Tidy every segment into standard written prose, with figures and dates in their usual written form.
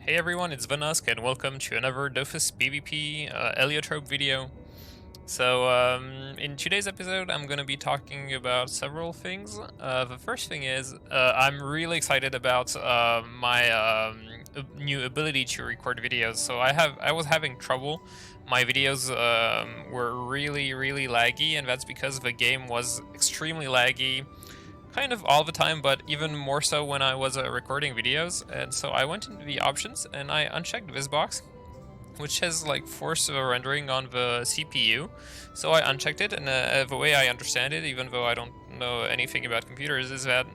Hey everyone, it's The-Nusk and welcome to another Dofus PvP Eliotrope video. So in today's episode I'm going to be talking about several things. The first thing is I'm really excited about my new ability to record videos. So I was having trouble. My videos were really laggy, and that's because the game was extremely laggy. Kind of all the time, but even more so when I was recording videos. And so I went into the options and I unchecked this box, which has like force rendering on the CPU. So I unchecked it, and the way I understand it, even though I don't know anything about computers, is that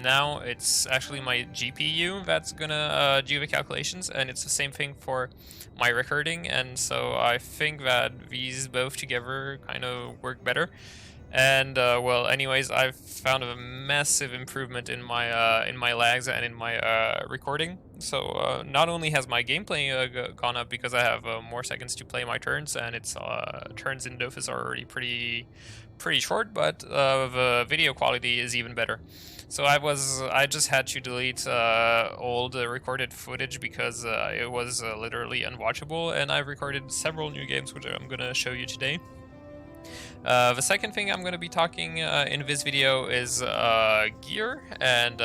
now it's actually my GPU that's gonna do the calculations, and it's the same thing for my recording. And so I think that these both together kind of work better. And well, anyways, I've found a massive improvement in my lags and in my recording. So not only has my gameplay gone up because I have more seconds to play my turns, and its turns in Dofus are already pretty short, but the video quality is even better. So I just had to delete old recorded footage because it was literally unwatchable, and I've recorded several new games which I'm gonna show you today. The second thing I'm going to be talking in this video is gear, and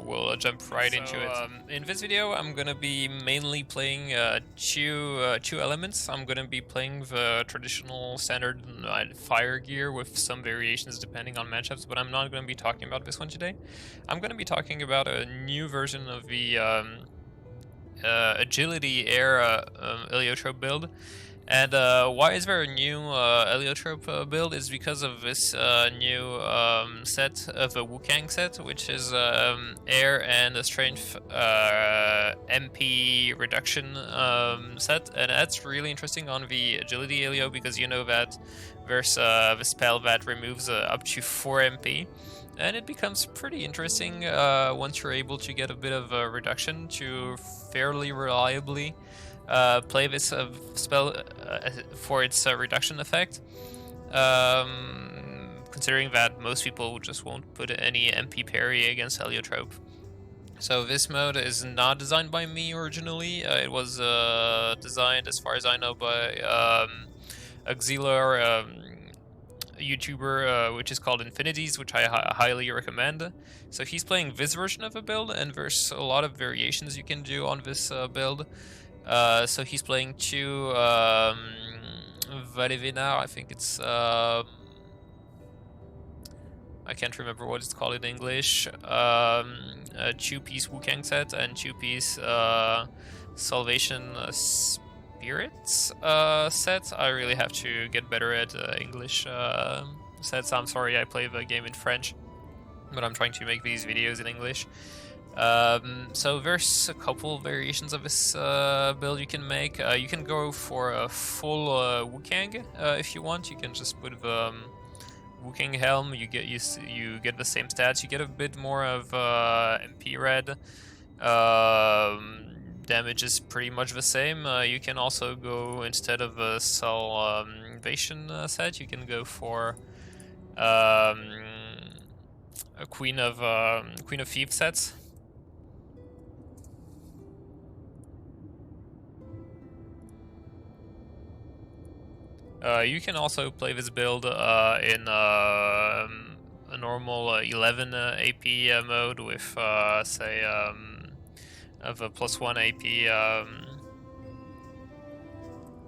we'll jump right into it. In this video, I'm going to be mainly playing two elements. I'm going to be playing the traditional standard fire gear with some variations depending on matchups, but I'm not going to be talking about this one today. I'm going to be talking about a new version of the agility era Eliotrope build. And why is there a new Eliotrope build? Is because of this new set of a Wukang set, which is air and a strength MP reduction set, and that's really interesting on the agility Elio, because you know that there's the spell that removes up to 4 MP. And it becomes pretty interesting once you're able to get a bit of a reduction to fairly reliably play this spell for its reduction effect. Considering that most people just won't put any MP parry against Eliotrope. So this mode is not designed by me originally. It was designed, as far as I know, by a Xelor YouTuber, which is called Infinities, which I highly recommend. So he's playing this version of a build, and there's a lot of variations you can do on this build. So he's playing two Varivina, I think it's I can't remember what it's called in English. A 2-piece Wukang set and 2-piece Salvation Spirits set. I really have to get better at English sets. I'm sorry, I play the game in French, but I'm trying to make these videos in English. So there's a couple variations of this build you can make. You can go for a full Wukang if you want. You can just put the Wukang helm. You get the same stats. You get a bit more of MP red. Damage is pretty much the same. You can also go, instead of a Salvation set, you can go for a Queen of Thieves sets. You can also play this build in a normal 11 AP mode with, say, of a +1 AP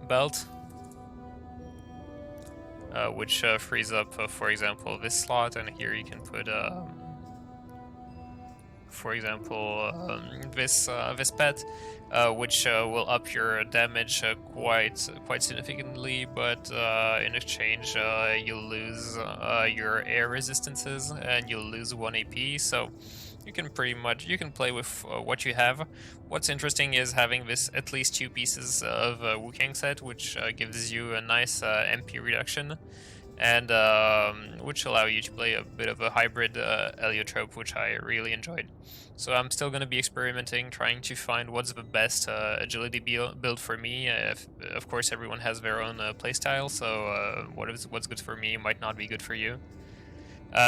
belt, which frees up, for example, this slot, and here you can put, for example, this pet, which will up your damage quite significantly, but in exchange you'll lose your air resistances and you'll lose 1 AP. So you can play with what you have. What's interesting is having this at least 2 pieces of Wukang set, which gives you a nice MP reduction, and which allow you to play a bit of a hybrid Eliotrope, which I really enjoyed. So I'm still going to be experimenting, trying to find what's the best agility build for me. Of course, everyone has their own playstyle, so what's good for me might not be good for you.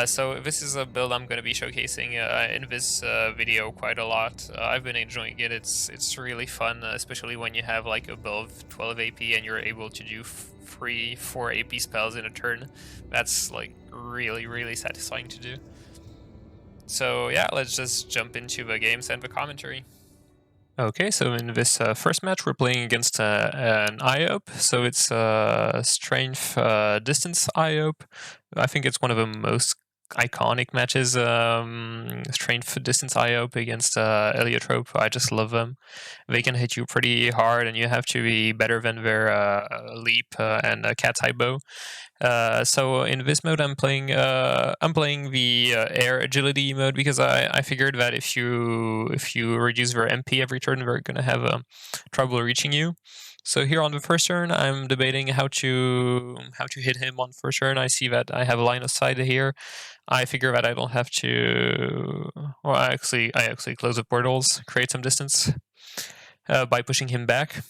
So this is a build I'm going to be showcasing in this video quite a lot. I've been enjoying it. It's really fun, especially when you have like above 12 AP and you're able to do 4 AP spells in a turn. That's like really satisfying to do. So yeah, let's just jump into the games and the commentary. Okay, so in this first match, we're playing against an IOP. So it's Strength Distance IOP. I think it's one of the most iconic matches. Strength Distance IOP against Eliotrope. I just love them. They can hit you pretty hard, and you have to be better than their leap and cat type bow. So in this mode, I'm playing the air agility mode because I figured that if you reduce their MP every turn, they're gonna have trouble reaching you. So here on the first turn, I'm debating how to hit him on first turn. I see that I have a line of sight here. I figure that I don't have to. Well, I actually close the portals, create some distance by pushing him back.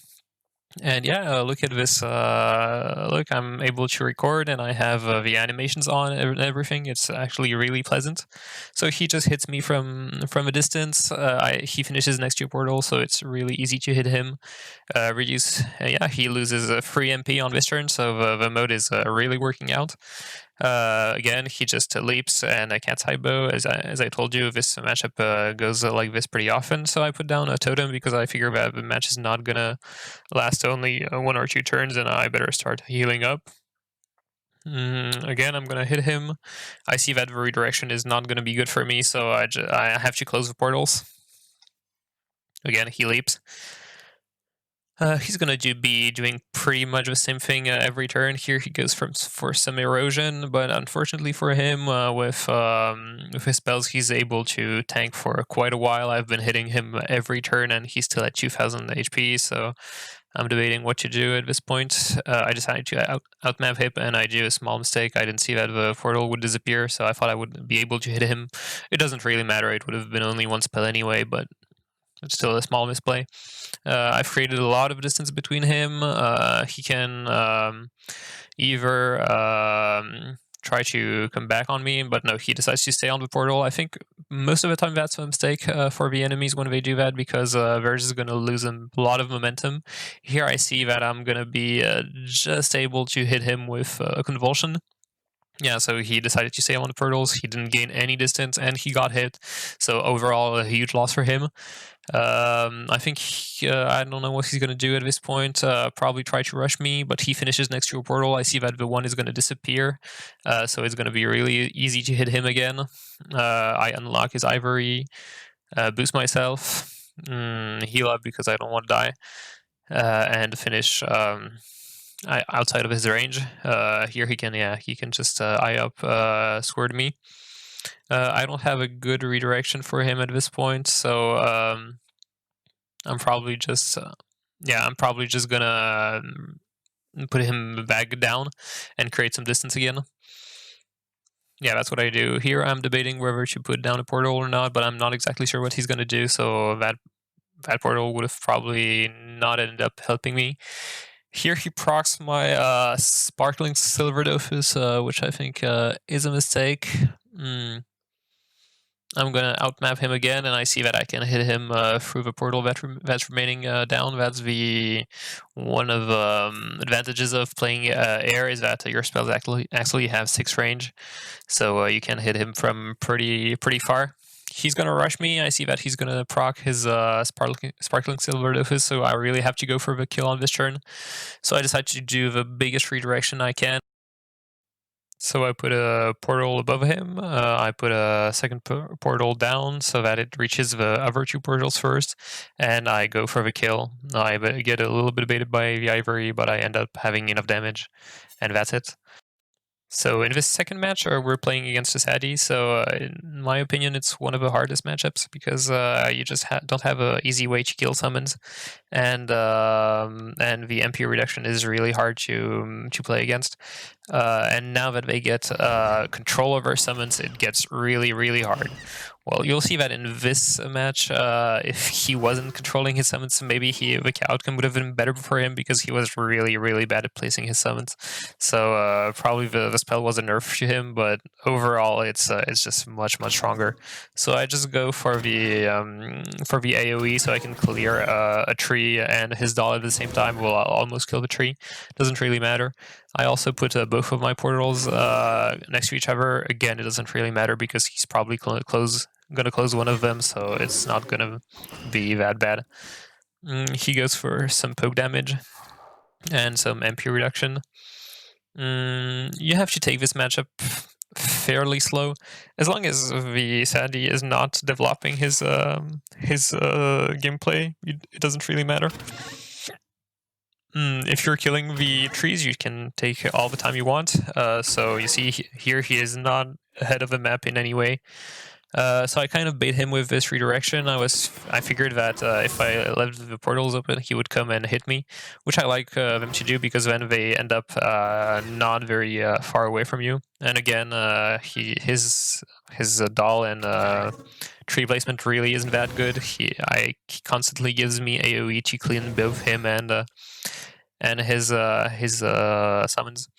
And yeah, look at this. Look, I'm able to record and I have the animations on and everything. It's actually really pleasant. So he just hits me from a distance. He finishes next to a portal, so it's really easy to hit him. Yeah, he loses a free MP on this turn, so the mode is really working out. Again, he just leaps and I can't high bow. As I told you, this matchup goes like this pretty often. So I put down a totem because I figure that the match is not gonna last only 1 or 2 turns, and I better start healing up. Again, I'm gonna hit him. I see that the redirection is not gonna be good for me, so I have to close the portals. Again, he leaps. He's gonna be doing pretty much the same thing every turn. Here he goes for some erosion, but unfortunately for him, with his spells, he's able to tank for quite a while. I've been hitting him every turn, and he's still at 2,000 HP. So I'm debating what to do at this point. I decided to outmap him, and I do a small mistake. I didn't see that the portal would disappear, so I thought I would be able to hit him. It doesn't really matter. It would have been only 1 spell anyway, but it's still a small misplay. I've created a lot of distance between him. He can either try to come back on me, but no, he decides to stay on the portal. I think most of the time that's a mistake for the enemies when they do that, because they're just going to lose a lot of momentum. Here I see that I'm going to be just able to hit him with a convulsion. Yeah, so he decided to stay on the portals. He didn't gain any distance, and he got hit. So overall, a huge loss for him. I think I don't know what he's going to do at this point. Probably try to rush me, but he finishes next to a portal. I see that the one is going to disappear, so it's going to be really easy to hit him again. I unlock his ivory, boost myself, heal up because I don't want to die, and finish outside of his range. Here he can just eye up sword me. I don't have a good redirection for him at this point, so I'm probably just gonna put him back down and create some distance again. Yeah, that's what I do. Here I'm debating whether to put down a portal or not, but I'm not exactly sure what he's gonna do, so that portal would have probably not ended up helping me. Here he procs my Sparkling Silver Dofus, which I think is a mistake. I'm gonna outmap him again, and I see that I can hit him through the portal that's remaining down. That's the one of advantages of playing air, is that your spells actually have 6 range, so you can hit him from pretty far. He's gonna rush me. I see that he's gonna proc his Sparkling Silver Dofus, so I really have to go for the kill on this turn. So I decide to do the biggest redirection I can. So I put a portal above him. I put a second portal down so that it reaches the other 2 portals first, and I go for the kill. I get a little bit baited by the ivory, but I end up having enough damage, and that's it. So in this second match, we're playing against a Sadi. So in my opinion, it's one of the hardest matchups because you just don't have an easy way to kill summons, and the MP reduction is really hard to play against. And now that they get control over summons, it gets really hard. Well, you'll see that in this match, if he wasn't controlling his summons, maybe the outcome would have been better for him because he was really bad at placing his summons. So probably the spell was a nerf to him, but overall it's just much stronger. So I just go for the AOE so I can clear a tree and his doll at the same time. Will almost kill the tree. Doesn't really matter. I also put both of my portals next to each other. Again, it doesn't really matter because he's probably gonna close one of them, so it's not gonna be that bad. He goes for some poke damage and some MP reduction. You have to take this matchup fairly slow, as long as the Sadi is not developing his gameplay. It doesn't really matter. If you're killing the trees, you can take all the time you want. So you see here he is not ahead of the map in any way. So I kind of bait him with this redirection. I figured that if I left the portals open, he would come and hit me, which I like them to do because then they end up not very far away from you. And again, his doll and tree placement really isn't that good. He constantly gives me AOE to clean both him and his summons.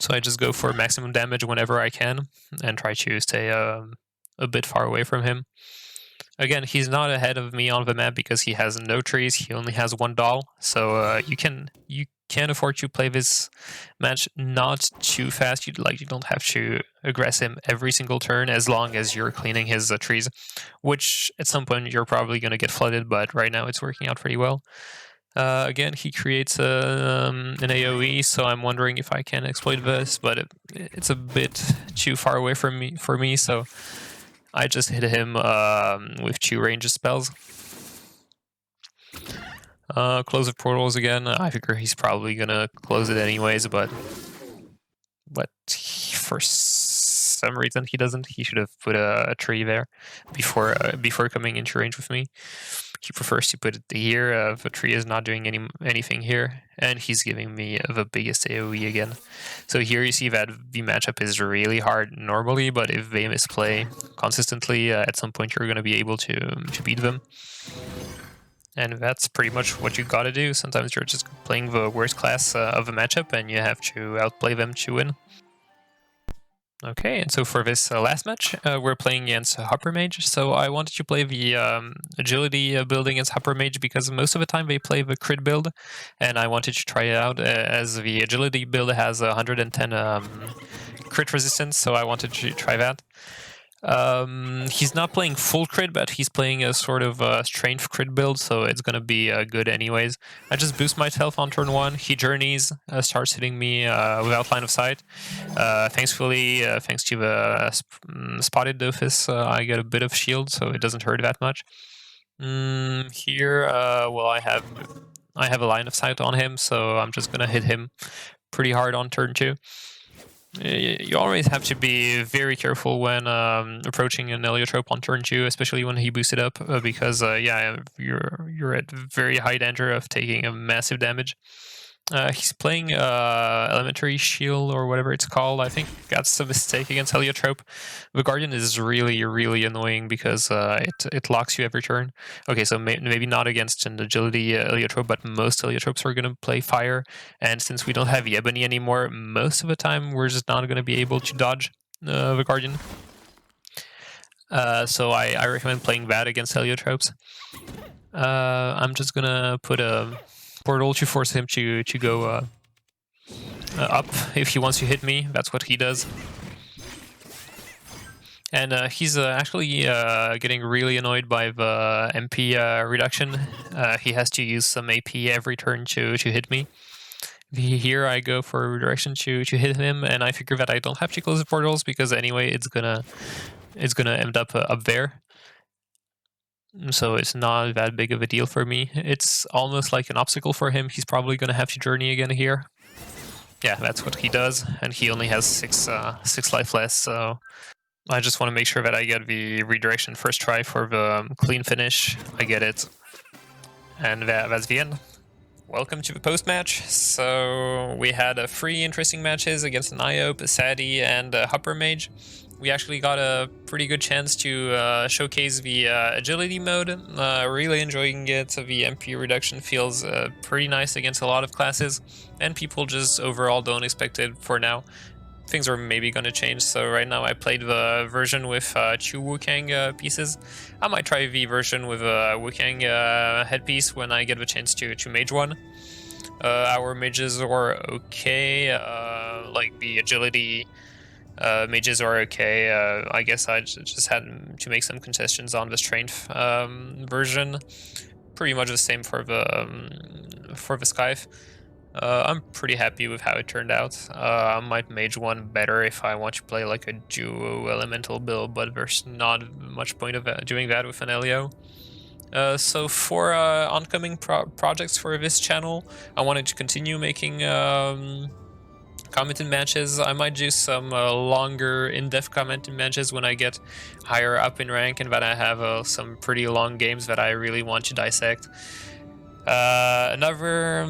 So I just go for maximum damage whenever I can and try to stay a bit far away from him. Again, he's not ahead of me on the map because he has no trees. He only has one doll, so you can afford to play this match not too fast. You don't have to aggress him every single turn as long as you're cleaning his trees, which at some point you're probably going to get flooded, but right now it's working out pretty well. Again, he creates an AoE, so I'm wondering if I can exploit this, but it's a bit too far away from me, so I just hit him with 2 ranged spells. Close of portals again. I figure he's probably gonna close it anyways, but for some reason he doesn't. He should have put a tree there before coming into range with me. He prefers to put it here. The tree is not doing anything here, and he's giving me the biggest AoE again. So here you see that the matchup is really hard normally, but if they misplay consistently, at some point you're going to be able to beat them. And that's pretty much what you gotta do. Sometimes you're just playing the worst class of the matchup, and you have to outplay them to win. Okay, and so for this last match, we're playing against Hupper Mage. So I wanted to play the agility build against Hupper Mage because most of the time they play the crit build, and I wanted to try it out as the agility build has 110 crit resistance, so I wanted to try that. He's not playing full crit, but he's playing a sort of strength crit build, so it's gonna be good anyways. I just boost myself on turn 1. He journeys, starts hitting me without line of sight. Thankfully, thanks to the spotted doofus, I get a bit of shield, so it doesn't hurt that much. Here, well, I have a line of sight on him, so I'm just gonna hit him pretty hard on turn 2. You always have to be very careful when approaching an Eliotrope on turn 2, especially when he boosted up, because yeah, you're at very high danger of taking a massive damage. He's playing Elementary Shield or whatever it's called. I think that's a mistake against Eliotrope. The Guardian is really annoying because it locks you every turn. Okay, so maybe not against an Agility Eliotrope, but most Eliotropes are going to play Fire. And since we don't have Ebony anymore, most of the time we're just not going to be able to dodge the Guardian. So I recommend playing that against Eliotropes. I'm just going to put a portal to force him to go up if he wants to hit me. That's what he does. And he's actually getting really annoyed by the MP reduction. He has to use some AP every turn to hit me. Here I go for redirection to hit him, and I figure that I don't have to close the portals because anyway it's gonna end up there. So it's not that big of a deal for me. It's almost like an obstacle for him. He's probably going to have to journey again here. Yeah, that's what he does, and he only has 6 life less, so I just want to make sure that I get the redirection first try for the clean finish. I get it. And that's the end. Welcome to the post-match. So we had 3 interesting matches against an Iope, a Sadi, and a Hupper mage. We actually got a pretty good chance to showcase the agility mode. Really enjoying it. The MP reduction feels pretty nice against a lot of classes, and people just overall don't expect it for now. Things are maybe going to change, so right now I played the version with 2 Wukang pieces. I might try the version with a Wukang headpiece when I get the chance to mage one. Our mages are okay, like the agility mages are okay. I guess I just had to make some concessions on the strength version. Pretty much the same for the Scythe. I'm pretty happy with how it turned out. I might mage one better if I want to play like a duo elemental build, but there's not much point of doing that with an Elio. So for oncoming projects for this channel, I wanted to continue making commented matches. I might do some longer, in-depth commented matches when I get higher up in rank and that I have some pretty long games that I really want to dissect. Another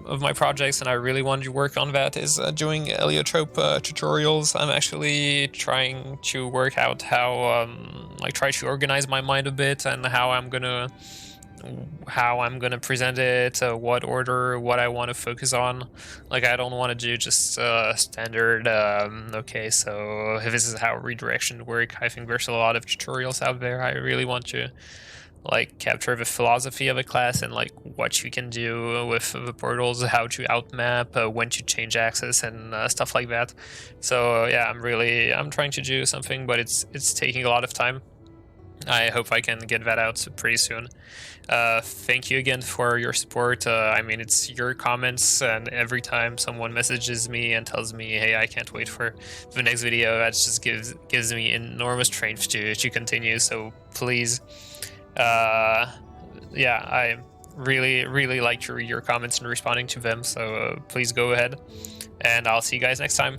of my projects, and I really want to work on that, is doing Eliotrope tutorials. I'm actually trying to work out how, like, try to organize my mind a bit and how I'm gonna present it, what order, what I want to focus on. Like, I don't want to do just standard, okay, so this is how redirection work. I think there's a lot of tutorials out there. I really want to like capture the philosophy of a class and like what you can do with the portals, how to outmap, when to change access and stuff like that. So yeah, I'm trying to do something, but it's taking a lot of time. I hope I can get that out pretty soon. Thank you again for your support. I mean, it's your comments, and every time someone messages me and tells me, hey, I can't wait for the next video, that just gives me enormous strength to continue. So please, yeah, I really like to read your comments and responding to them, so please go ahead, and I'll see you guys next time.